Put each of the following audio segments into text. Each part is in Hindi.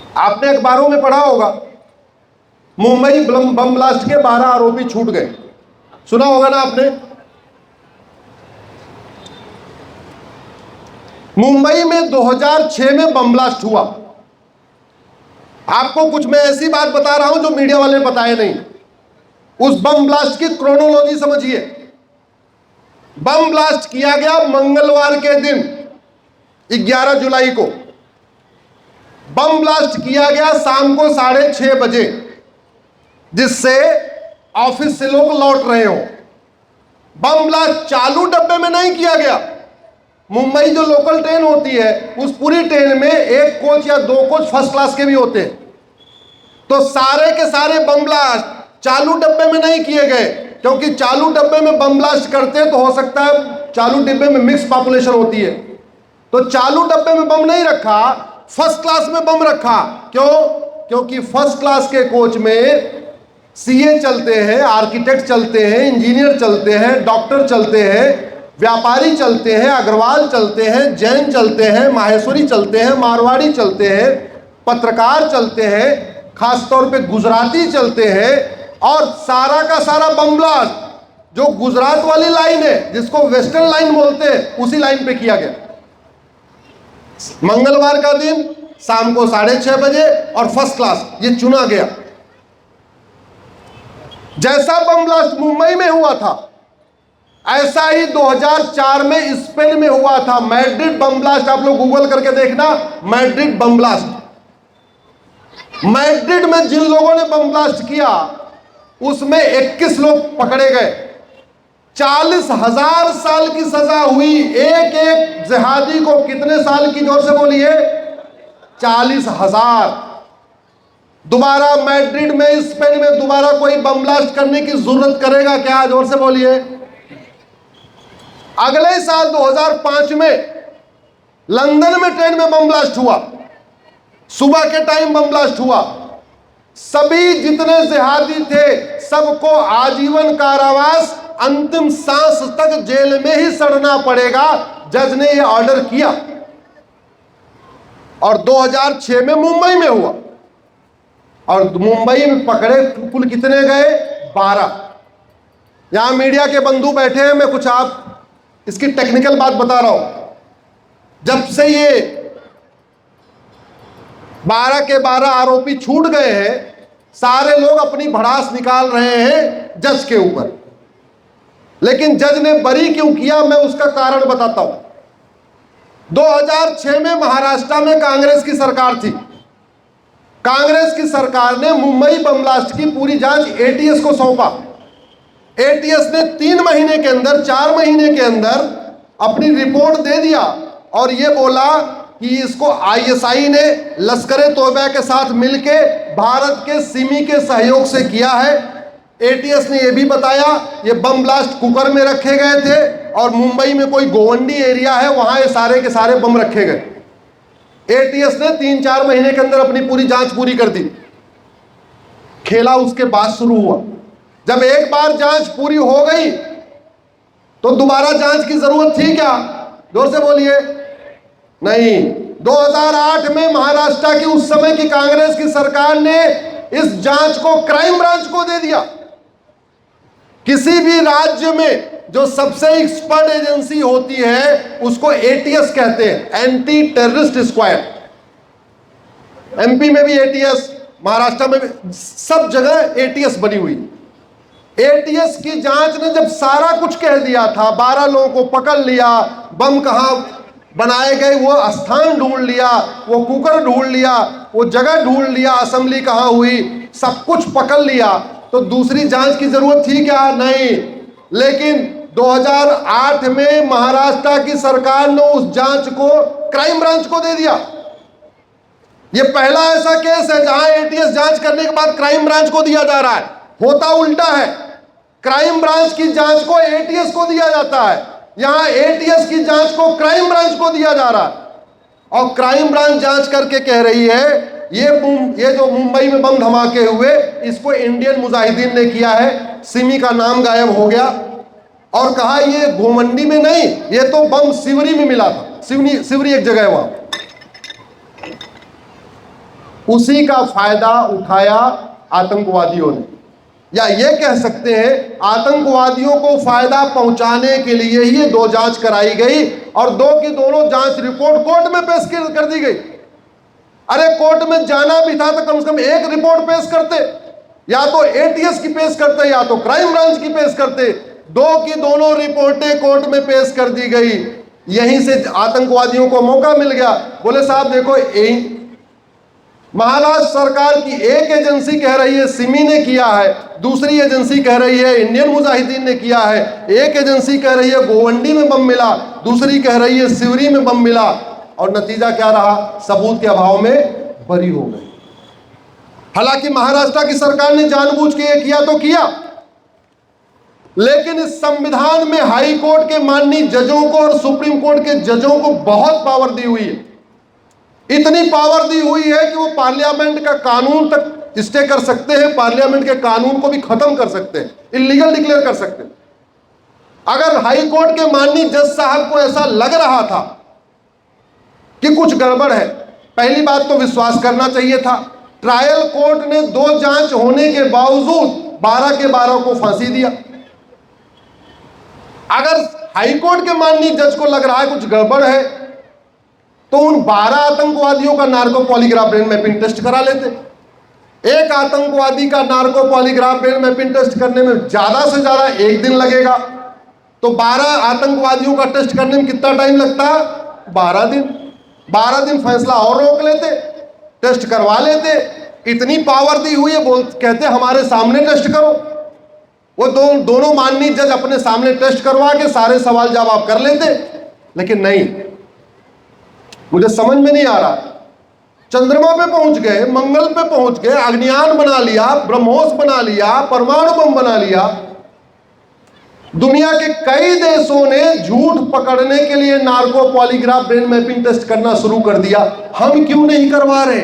आपने अखबारों में पढ़ा होगा, मुंबई बम ब्लास्ट के 12 आरोपी छूट गए, सुना होगा ना आपने। मुंबई में 2006 में बम ब्लास्ट हुआ। आपको कुछ मैं ऐसी बात बता रहा हूं जो मीडिया वाले बताए नहीं। उस बम ब्लास्ट की क्रोनोलॉजी समझिए। बम ब्लास्ट किया गया मंगलवार के दिन 11 जुलाई को। बम ब्लास्ट किया गया शाम को 6:30 बजे, जिससे ऑफिस से लोग लौट रहे हो। बम ब्लास्ट चालू डब्बे में नहीं किया गया। मुंबई जो लोकल ट्रेन होती है, उस पूरी ट्रेन में एक कोच या 2 कोच फर्स्ट क्लास के भी होते हैं। तो सारे के सारे बम ब्लास्ट चालू डब्बे में नहीं किए गए, क्योंकि चालू डब्बे में बम ब्लास्ट करते तो हो सकता है चालू डिब्बे में मिक्स पॉपुलेशन होती है, तो चालू डब्बे में बम नहीं रखा, फर्स्ट क्लास में बम रखा। क्यों? क्योंकि फर्स्ट क्लास के कोच में सीए चलते हैं, आर्किटेक्ट चलते हैं, इंजीनियर चलते हैं, डॉक्टर चलते हैं, व्यापारी चलते हैं, अग्रवाल चलते हैं, जैन चलते हैं, माहेश्वरी चलते हैं, मारवाड़ी चलते हैं, पत्रकार चलते हैं, खासतौर पे गुजराती चलते हैं। और सारा का सारा बम ब्लास्ट जो गुजरात वाली लाइन है, जिसको वेस्टर्न लाइन बोलते हैं, उसी लाइन पे किया गया मंगलवार का दिन शाम को 6:30 बजे, और फर्स्ट क्लास ये चुना गया। जैसा बम ब्लास्ट मुंबई में हुआ था, ऐसा ही 2004 में स्पेन में हुआ था। मैड्रिड बम ब्लास्ट, आप लोग गूगल करके देखना, मैड्रिड बम ब्लास्ट। मैड्रिड में जिन लोगों ने बम ब्लास्ट किया, उसमें 21 लोग पकड़े गए। 40,000 साल की सजा हुई। एक एक जिहादी को कितने साल की, जोर से बोलिए? 40,000। दोबारा मैड्रिड में, स्पेन में दोबारा कोई बम ब्लास्ट करने की जरूरत करेगा क्या? जोर से बोलिए। अगले साल 2005 में लंदन में ट्रेन में बम ब्लास्ट हुआ, सुबह के टाइम बम ब्लास्ट हुआ। सभी जितने जिहादी थे सबको आजीवन कारावास, अंतिम सांस तक जेल में ही सड़ना पड़ेगा। जज ने यह ऑर्डर किया। और 2006 में मुंबई में हुआ, और मुंबई में पकड़े कुल कितने गए? 12। यहां मीडिया के बंधु बैठे हैं, मैं कुछ आप इसकी टेक्निकल बात बता रहा हूं। जब से ये 12 के 12 आरोपी छूट गए हैं, सारे लोग अपनी भड़ास निकाल रहे हैं जज के ऊपर। लेकिन जज ने बरी क्यों किया, मैं उसका कारण बताता हूं। 2006 में महाराष्ट्र में कांग्रेस की सरकार थी। कांग्रेस की सरकार ने मुंबई बम ब्लास्ट की पूरी जांच एटीएस को सौंपा। एटीएस ने 3 महीने के अंदर, 4 महीने के अंदर अपनी रिपोर्ट दे दिया, और यह बोला कि इसको आईएसआई ने लश्कर-ए-तोयबा के साथ मिलके भारत के सिमी के सहयोग से किया है। एटीएस ने यह भी बताया ये बम ब्लास्ट कुकर में रखे गए थे, और मुंबई में कोई गोवंडी एरिया है, वहां ये सारे के सारे बम रखे गए। एटीएस ने 3-4 महीने के अंदर अपनी पूरी जांच पूरी कर दी। खेला उसके बाद शुरू हुआ। जब एक बार जांच पूरी हो गई तो दोबारा जांच की जरूरत थी क्या? जोर से बोलिए। नहीं। 2008 में महाराष्ट्र की उस समय की कांग्रेस की सरकार ने इस जांच को क्राइम ब्रांच को दे दिया। किसी भी राज्य में जो सबसे एक्सपर्ट एजेंसी होती है उसको एटीएस कहते हैं, एंटी टेररिस्ट स्क्वाड। एमपी में भी एटीएस, महाराष्ट्र में भी, सब जगह एटीएस बनी हुई। एटीएस की जांच ने जब सारा कुछ कह दिया था, 12 लोगों को पकड़ लिया, बम कहां बनाए गए वो स्थान ढूंढ लिया, वो कुकर ढूंढ लिया, वो जगह ढूंढ लिया, असेंबली कहां हुई, सब कुछ पकड़ लिया, तो दूसरी जांच की जरूरत थी क्या? नहीं। लेकिन 2008 में महाराष्ट्र की सरकार ने उस जांच को क्राइम ब्रांच को दे दिया। यह पहला ऐसा केस है जहां एटीएस जांच करने के बाद क्राइम ब्रांच को दिया जा रहा है। होता उल्टा है, क्राइम ब्रांच की जांच को एटीएस को दिया जाता है, यहां एटीएस की जांच को क्राइम ब्रांच को दिया जा रहा है। और क्राइम ब्रांच जांच करके कह रही है ये जो मुंबई में बम धमाके हुए, इसको इंडियन मुजाहिदीन ने किया है। सिमी का नाम गायब हो गया, और कहा ये गोमंडी में नहीं, ये तो बम सिवरी में मिला था। सिवरी एक जगह है वहां। उसी का फायदा उठाया आतंकवादियों ने, या ये कह सकते हैं आतंकवादियों को फायदा पहुंचाने के लिए ही ये दो जांच कराई गई और दो की दोनों जांच रिपोर्ट कोर्ट में पेश कर दी गई। अरे कोर्ट में जाना भी था तो कम से कम एक रिपोर्ट पेश करते, या तो एटीएस की पेश करते या तो क्राइम ब्रांच की पेश करते। दो की दोनों रिपोर्टें कोर्ट में पेश कर दी गई। यहीं से आतंकवादियों को मौका मिल गया। बोले साहब देखो, महाराष्ट्र सरकार की एक एजेंसी कह रही है सिमी ने किया है, दूसरी एजेंसी कह रही है इंडियन मुजाहिदीन ने किया है, एक एजेंसी कह रही है गोवंडी में बम मिला, दूसरी कह रही है सिवरी में बम मिला, और नतीजा क्या रहा? सबूत के अभाव में बरी हो गए। हालांकि महाराष्ट्र की सरकार ने जानबूझ के ये किया तो किया, लेकिन इस संविधान में हाई कोर्ट के माननीय जजों को और सुप्रीम कोर्ट के जजों को बहुत पावर दी हुई है। इतनी पावर दी हुई है कि वो पार्लियामेंट का कानून तक स्टे कर सकते हैं, पार्लियामेंट के कानून को भी खत्म कर सकते हैं, इलीगल डिक्लेयर कर सकते हैं। अगर हाई कोर्ट के माननीय जज साहब को ऐसा लग रहा था कि कुछ गड़बड़ है, पहली बात तो विश्वास करना चाहिए था। ट्रायल कोर्ट ने दो जांच होने के बावजूद 12 के 12 को फांसी दिया। अगर हाईकोर्ट के माननीय जज को लग रहा है कुछ गड़बड़ है, तो उन 12 आतंकवादियों का narco polygraph brain mapping test करा लेते। एक आतंकवादी का narco polygraph brain mapping test करने में ज्यादा से ज्यादा 1 दिन लगेगा, तो 12 आतंकवादियों का टेस्ट करने में कितना टाइम लगता है? 12 दिन। 12 दिन फैसला और रोक लेते, टेस्ट करवा लेते। इतनी पावर दी हुई है, कहते हमारे सामने टेस्ट करो। वो दोनों माननीय जज अपने सामने टेस्ट करवा के सारे सवाल जवाब कर लेते, लेकिन नहीं। मुझे समझ में नहीं आ रहा। चंद्रमा पे पहुंच गए, मंगल पे पहुंच गए, अग्नियान बना लिया, ब्रह्मोस बना लिया, परमाणु बम बना लिया। दुनिया के कई देशों ने झूठ पकड़ने के लिए narco polygraph brain mapping test करना शुरू कर दिया। हम क्यों नहीं करवा रहे?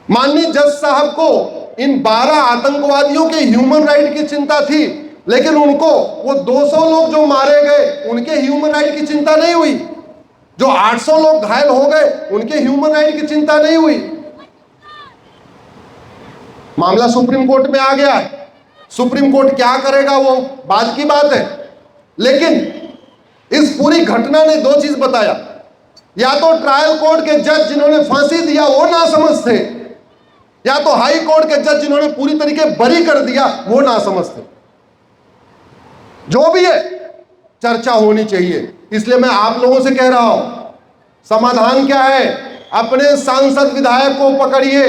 माननीय जज साहब को इन 12 आतंकवादियों के ह्यूमन राइट की चिंता थी, लेकिन उनको वो 200 लोग जो मारे गए उनके ह्यूमन राइट की चिंता नहीं हुई। जो 800 लोग घायल हो गए उनके ह्यूमन राइट की चिंता नहीं हुई। मामला सुप्रीम कोर्ट में आ गया है। सुप्रीम कोर्ट क्या करेगा वो बाद की बात है, लेकिन इस पूरी घटना ने 2 चीज बताया। या तो ट्रायल कोर्ट के जज जिन्होंने फांसी दिया वो नासमझ थे, या तो हाई कोर्ट के जज जिन्होंने पूरी तरीके बरी कर दिया वो नासमझ थे। जो भी है, चर्चा होनी चाहिए। इसलिए मैं आप लोगों से कह रहा हूं, समाधान क्या है? अपने सांसद विधायक को पकड़िए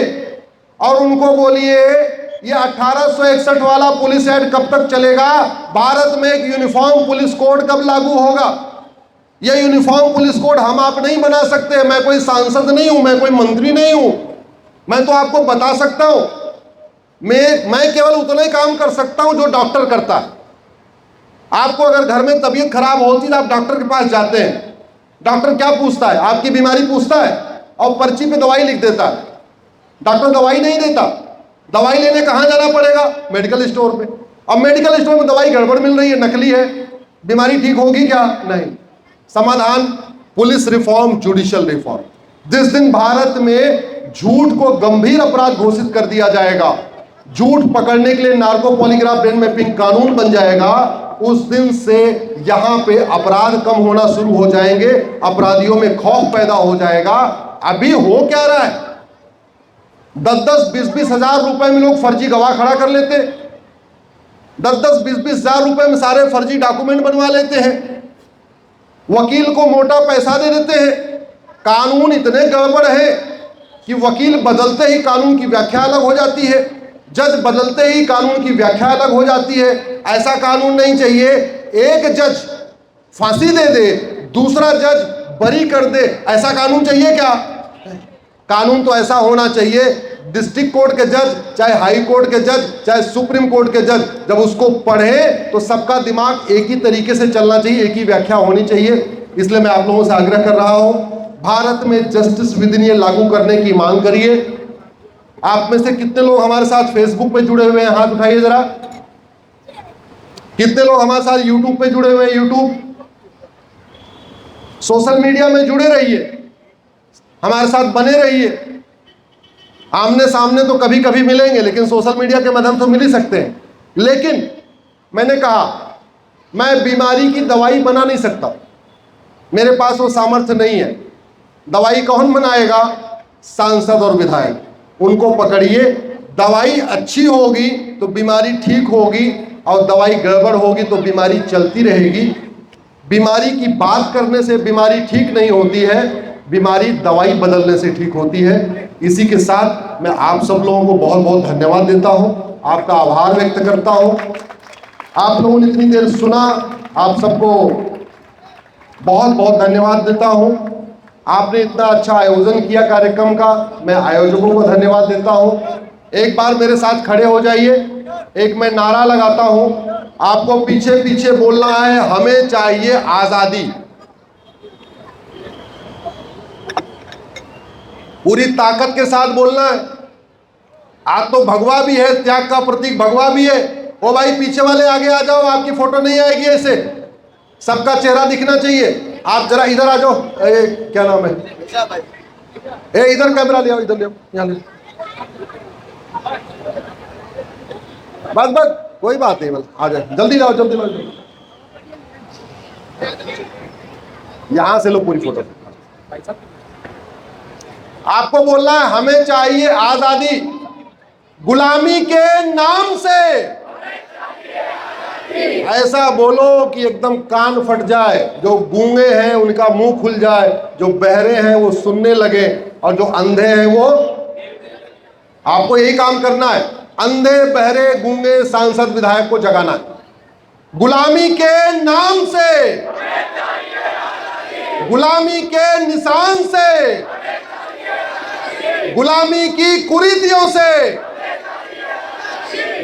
और उनको बोलिए ये 1861 वाला पुलिस एक्ट कब तक चलेगा? भारत में एक यूनिफॉर्म पुलिस कोड कब लागू होगा? ये यूनिफॉर्म पुलिस कोड हम आप नहीं बना सकते। मैं कोई सांसद नहीं हूं, मैं कोई मंत्री नहीं हूं। मैं तो आपको बता सकता हूं, मैं केवल उतना ही काम कर सकता हूं जो डॉक्टर करता है। आपको अगर घर में तबीयत खराब होती है तो आप डॉक्टर के पास जाते हैं। डॉक्टर क्या पूछता है? आपकी बीमारी पूछता है और पर्ची पे दवाई लिख देता है। डॉक्टर दवाई नहीं देता। दवाई लेने कहाँ जाना पड़ेगा? मेडिकल स्टोर पे। अब मेडिकल स्टोर में दवाई गड़बड़ मिल रही है, नकली है, बीमारी ठीक होगी क्या? नहीं। समाधान पुलिस रिफॉर्म, जुडिशियल रिफॉर्म। जिस दिन भारत में झूठ को गंभीर अपराध घोषित कर दिया जाएगा, झूठ पकड़ने के लिए नार्को पॉलीग्राफ ब्रेन मैपिंग कानून बन जाएगा, उस दिन से यहां पे अपराध कम होना शुरू हो जाएंगे, अपराधियों में खौफ पैदा हो जाएगा। अभी हो क्या रहा है? 10-10, 20-20 हजार रुपए में लोग फर्जी गवाह खड़ा कर लेते, 10-10, 20-20 हजार रुपए में सारे फर्जी डॉक्यूमेंट बनवा लेते हैं, वकील को मोटा पैसा दे देते हैं। कानून इतने गड़बड़ है कि वकील बदलते ही कानून की व्याख्या अलग हो जाती है, जज बदलते ही कानून की व्याख्या अलग हो जाती है। ऐसा कानून नहीं चाहिए। एक जज फांसी दे दे, दूसरा जज बरी कर दे, ऐसा कानून चाहिए क्या? कानून तो ऐसा होना चाहिए, डिस्ट्रिक्ट कोर्ट के जज, चाहे हाई कोर्ट के जज, चाहे सुप्रीम कोर्ट के जज, जब उसको पढ़े तो सबका दिमाग एक ही तरीके से चलना चाहिए, एक ही व्याख्या होनी चाहिए। इसलिए मैं आप लोगों से आग्रह कर रहा हूं, भारत में जस्टिस विद इन ये लागू करने की मांग करिए। आप में से कितने लोग हमारे साथ फेसबुक पे जुड़े हुए हैं? हाथ उठाइए जरा। कितने लोग हमारे साथ यूट्यूब पे जुड़े हुए हैं? यूट्यूब, सोशल मीडिया में जुड़े रहिए, हमारे साथ बने रहिए। आमने सामने तो कभी कभी मिलेंगे, लेकिन सोशल मीडिया के माध्यम तो मिल ही सकते हैं। लेकिन मैंने कहा मैं बीमारी की दवाई बना नहीं सकता, मेरे पास वो सामर्थ्य नहीं है। दवाई कौन बनाएगा? सांसद और विधायक। उनको पकड़िए, दवाई अच्छी होगी तो बीमारी ठीक होगी, और दवाई गड़बड़ होगी तो बीमारी चलती रहेगी। बीमारी की बात करने से बीमारी ठीक नहीं होती है, बीमारी दवाई बदलने से ठीक होती है। इसी के साथ मैं आप सब लोगों को बहुत बहुत धन्यवाद देता हूं, आपका आभार व्यक्त करता हूं। आप लोगों ने इतनी देर सुना, आप सबको बहुत बहुत धन्यवाद देता हूं। आपने इतना अच्छा आयोजन किया कार्यक्रम का, मैं आयोजकों को धन्यवाद देता हूं। एक बार मेरे साथ खड़े हो जाइए, एक मैं नारा लगाता हूं, आपको पीछे पीछे बोलना है, हमें चाहिए आजादी। पूरी ताकत के साथ बोलना है। आज तो भगवा भी है, त्याग का प्रतीक भगवा भी है। ओ भाई पीछे वाले आगे आ जाओ, आपकी फोटो नहीं आएगी ऐसे, सबका चेहरा दिखना चाहिए। आप जरा इधर आ जाओ, क्या नाम है, इधर कैमरा ले आओ, इधर ले आओ, यहाँ ले। बस बस कोई बात नहीं, बस आ जाए, जल्दी लाओ जल्दी लाओ। यहां से लो पूरी फोटो। आपको बोलना है हमें चाहिए आजादी, गुलामी के नाम से। ऐसा बोलो कि एकदम कान फट जाए, जो गूंगे हैं उनका मुंह खुल जाए, जो बहरे हैं वो सुनने लगे, और जो अंधे हैं वो। आपको यही काम करना है, अंधे बहरे गूंगे सांसद विधायक को जगाना है। गुलामी के नाम से, गुलामी के निशान से, गुलामी की कुरीतियों से,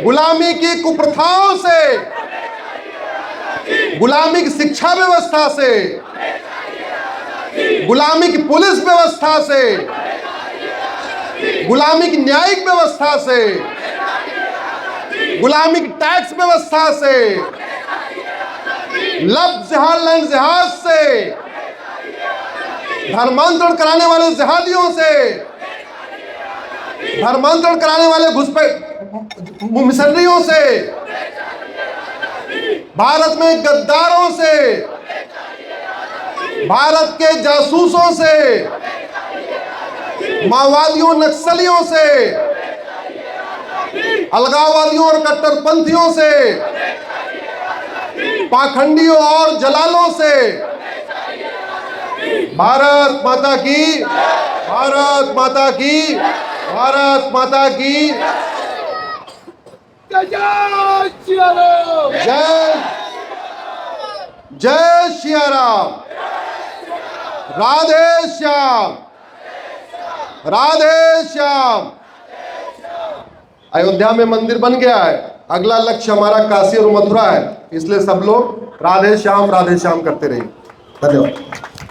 गुलामी की कुप्रथाओं से, गुलामी की शिक्षा व्यवस्था से, गुलामी की पुलिस व्यवस्था से, गुलामी की न्यायिक व्यवस्था से, गुलामी की टैक्स व्यवस्था से, लब जिहाद लैंड जिहाद से, धर्मांतरण कराने वाले जिहादियों से, धर्मांतरण कराने वाले घुसपैठ मिशनरियों से, भारत में गद्दारों से, भारत के जासूसों से, माओवादियों नक्सलियों से, अलगाववादियों और कट्टरपंथियों से, पाखंडियों और जलालों से। भारत माता की, भारत माता की, भारत माता की जय जय श्री राम, राधे श्याम, राधे श्याम। अयोध्या में मंदिर बन गया है, अगला लक्ष्य हमारा काशी और मथुरा है, इसलिए सब लोग राधे श्याम करते रहिए। धन्यवाद।